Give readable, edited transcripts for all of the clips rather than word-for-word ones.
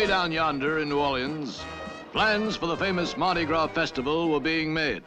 down yonder in New Orleans, plans for the famous Mardi Gras festival were being made.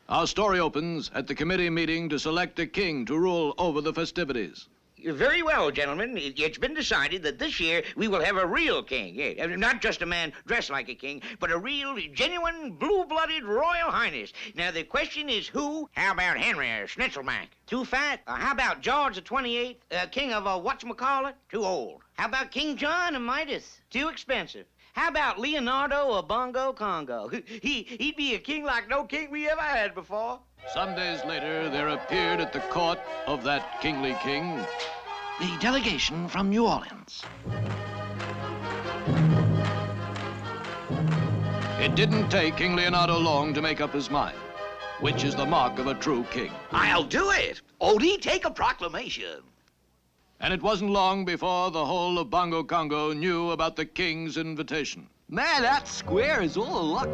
Our story opens at the committee meeting to select a king to rule over the festivities. Very well, gentlemen. It's been decided that this year we will have a real king. Yeah, not just a man dressed like a king, but a real, genuine, blue-blooded royal highness. Now, the question is who? How about Henry or Schnitzelbank? Too fat? How about George the 28th, king of whatchamacallit? Too old. How about King John of Midas? Too expensive. How about Leonardo or Bongo Congo? He'd be a king like no king we ever had before. Some days later, there appeared at the court of that kingly king the delegation from New Orleans. It didn't take King Leonardo long to make up his mind, which is the mark of a true king. I'll do it. Odie, take a proclamation. And it wasn't long before the whole of Bongo Congo knew about the king's invitation. Man, that square is all of luck.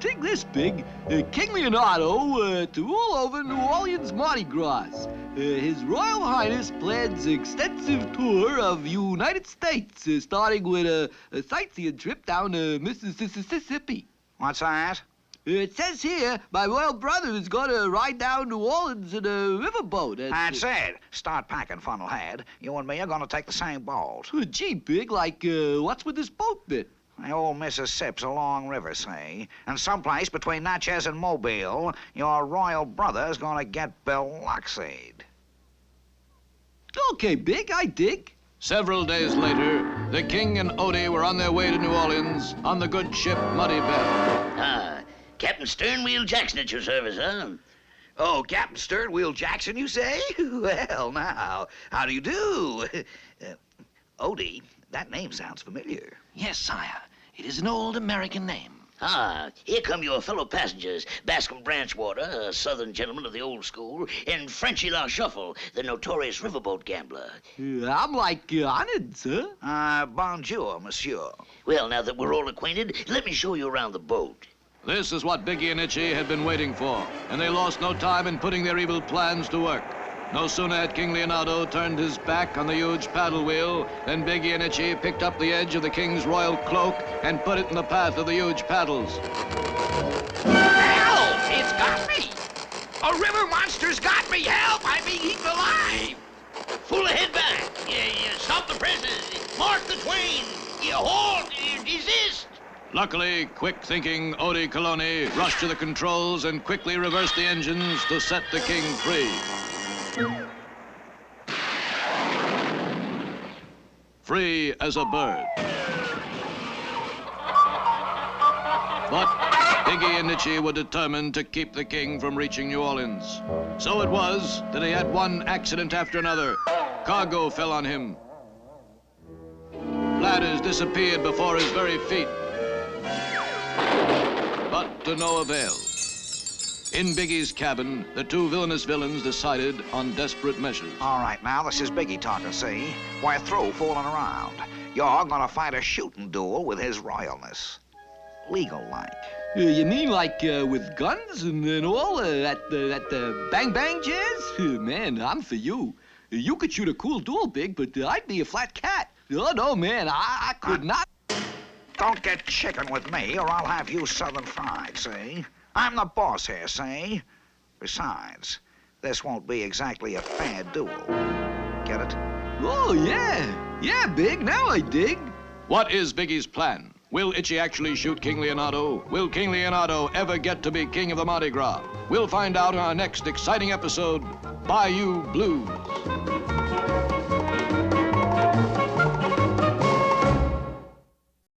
Take this, Big. King Leonardo to rule over New Orleans Mardi Gras. His Royal Highness plans extensive tour of United States, starting with a sightseeing trip down Mississippi. What's that? It says here, my royal brother is going to ride down New Orleans in a riverboat. That's it. Start packing, funnelhead. You and me are going to take the same boat. Gee, Big, what's with this boat bit? The old Mississippi's a long river, see? And someplace between Natchez and Mobile, your royal brother's going to get Biloxi'd. Okay, Big, I dig. Several days later, the king and Odie were on their way to New Orleans on the good ship Muddy Bell. Captain Sternwheel Jackson at your service, huh? Oh, Captain Sternwheel Jackson, you say? Well, now, how do you do? Odie, that name sounds familiar. Yes, sire. It is an old American name. Here come your fellow passengers, Bascom Branchwater, a southern gentleman of the old school, and Frenchy La Shuffle, the notorious riverboat gambler. I'm honored, sir. Bonjour, monsieur. Well, now that we're all acquainted, let me show you around the boat. This is what Biggie and Itchy had been waiting for, and they lost no time in putting their evil plans to work. No sooner had King Leonardo turned his back on the huge paddle wheel than Biggie and Itchy picked up the edge of the king's royal cloak and put it in the path of the huge paddles. Help! It's got me! A river monster's got me! Help! I'm being eaten alive! Pull ahead back. Yeah, stop the presses. Mark the twain. You halt. You desist. Luckily, quick-thinking Odie Coloni rushed to the controls and quickly reversed the engines to set the king free. Free as a bird. But Biggie and Itchy were determined to keep the king from reaching New Orleans. So it was that he had one accident after another. Cargo fell on him. Ladders disappeared before his very feet. But to no avail. In Biggie's cabin, the two villainous villains decided on desperate measures. All right, now, this is Biggie talking, see? We're through fooling around. You're gonna fight a shooting duel with his royalness. Legal-like. You mean with guns and all at the bang-bang jazz? Man, I'm for you. You could shoot a cool duel, Big, but I'd be a flat cat. Oh, no, man, I could not. Don't get chicken with me, or I'll have you southern fried, see? I'm the boss here, see? Besides, this won't be exactly a fair duel. Get it? Oh, yeah. Yeah, Big, now I dig. What is Biggie's plan? Will Itchy actually shoot King Leonardo? Will King Leonardo ever get to be king of the Mardi Gras? We'll find out in our next exciting episode, Bayou Blues.